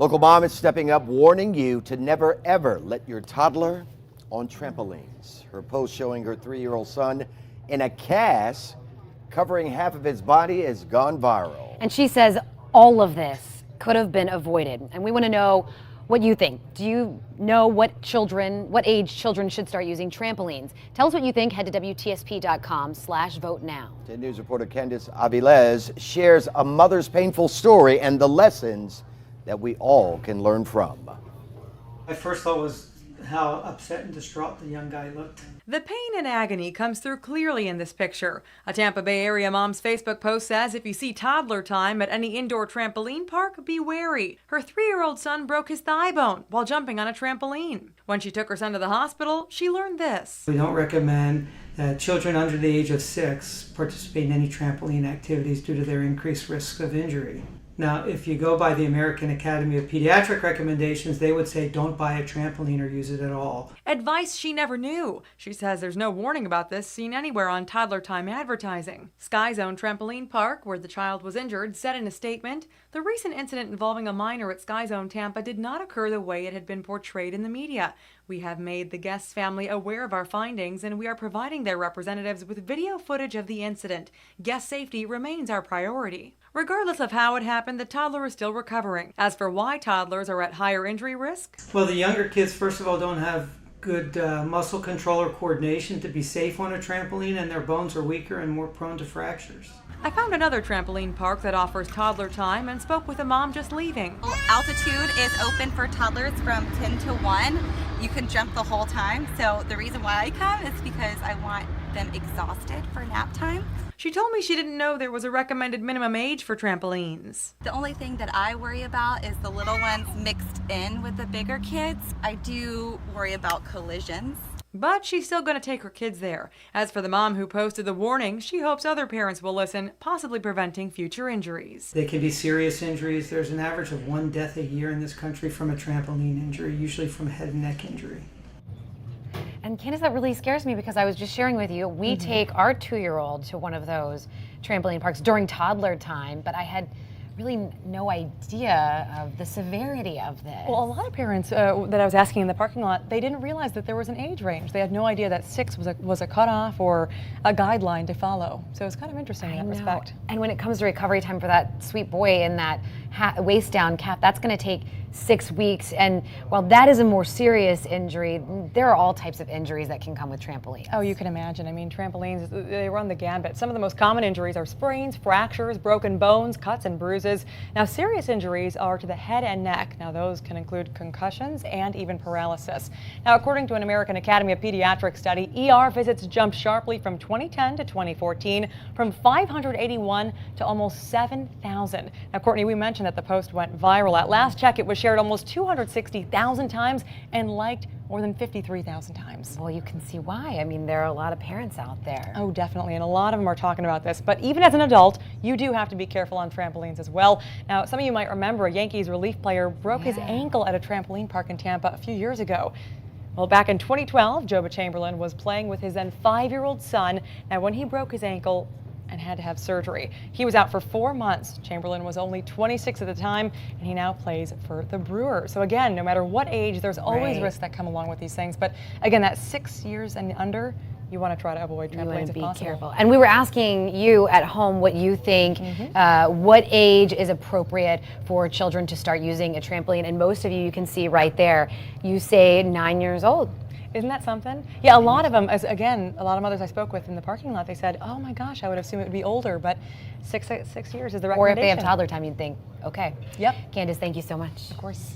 Local mom is stepping up, warning you to never ever let your toddler on trampolines. Her post showing her 3-year-old son in a cast covering half of his body has gone viral. And she says all of this could have been avoided. And we want to know what you think. Do you know what age children should start using trampolines? Tell us what you think. Head to WTSP.com/vote now. 10 News reporter Candace Avilés shares a mother's painful story and the lessons that we all can learn from. My first thought was how upset and distraught the young guy looked. The pain and agony comes through clearly in this picture. A Tampa Bay area mom's Facebook post says if you see Toddler Time at any indoor trampoline park, be wary. Her 3-year-old son broke his thigh bone while jumping on a trampoline. When she took her son to the hospital, she learned this. We don't recommend that children under the age of 6 participate in any trampoline activities due to their increased risks of injury. Now, if you go by the American Academy of Pediatric recommendations, they would say don't buy a trampoline or use it at all. Advice she never knew. She says there's no warning about this seen anywhere on Toddler Time advertising. SkyZone Trampoline Park, where the child was injured, said in a statement, the recent incident involving a minor at SkyZone Tampa did not occur the way it had been portrayed in the media. We have made the guest's family aware of our findings, and we are providing their representatives with video footage of the incident. Guest safety remains our priority. Regardless of how it happened, the toddler is still recovering. As for why toddlers are at higher injury risk? Well, the younger kids, first of all, don't have good muscle control or coordination to be safe on a trampoline, and their bones are weaker and more prone to fractures. I found another trampoline park that offers Toddler Time and spoke with a mom just leaving. Altitude is open for toddlers from 10 to 1. You can jump the whole time. So the reason why I come is because I want them exhausted for nap time. She told me she didn't know there was a recommended minimum age for trampolines. The only thing that I worry about is the little ones mixed in with the bigger kids. I do worry about collisions. But she's still going to take her kids there. As for the mom who posted the warning, she hopes other parents will listen, possibly preventing future injuries. They can be serious injuries. There's an average of 1 death a year in this country from a trampoline injury, usually from a head and neck injury. And Candace, that really scares me because I was just sharing with you, we take our 2-year-old to one of those trampoline parks during toddler time, but I had really no idea of the severity of this. Well, a lot of parents that I was asking in the parking lot, they didn't realize that there was an age range. They had no idea that 6 was a cutoff or a guideline to follow. So it's kind of interesting in that respect. And when it comes to recovery time for that sweet boy in that waist down cap, that's going to take 6 weeks. And while that is a more serious injury, there are all types of injuries that can come with trampolines. Oh, you can imagine. I mean, trampolines, they run the gambit. Some of the most common injuries are sprains, fractures, broken bones, cuts and bruises. Now, serious injuries are to the head and neck. Now, those can include concussions and even paralysis. Now, according to an American Academy of Pediatric study, ER visits jumped sharply from 2010 to 2014, from 581 to almost 7,000. Now, Courtney, we mentioned that the post went viral. At last check, it was shared almost 260,000 times and liked more than 53,000 times. Well, you can see why. I mean, there are a lot of parents out there. Oh, definitely, and a lot of them are talking about this. But even as an adult, you do have to be careful on trampolines as well. Now, some of you might remember a Yankees relief player broke his ankle at a trampoline park in Tampa a few years ago. Well, back in 2012, Joba Chamberlain was playing with his then 5-year-old son. Now, when he broke his ankle and had to have surgery, he was out for 4 months. Chamberlain was only 26 at the time, and he now plays for the Brewers. So again, no matter what age, there's always risks that come along with these things. But again, that 6 years and under, you want to try to avoid trampolines if possible. Careful. And we were asking you at home what you think, what age is appropriate for children to start using a trampoline. And most of you can see right there, you say 9 years old. Isn't that something? Yeah, a lot of them, again, a lot of mothers I spoke with in the parking lot, they said, oh my gosh, I would assume it would be older, but 6 years is the recommendation. Or if they have toddler time, you'd think, okay. Yep. Candace, thank you so much. Of course.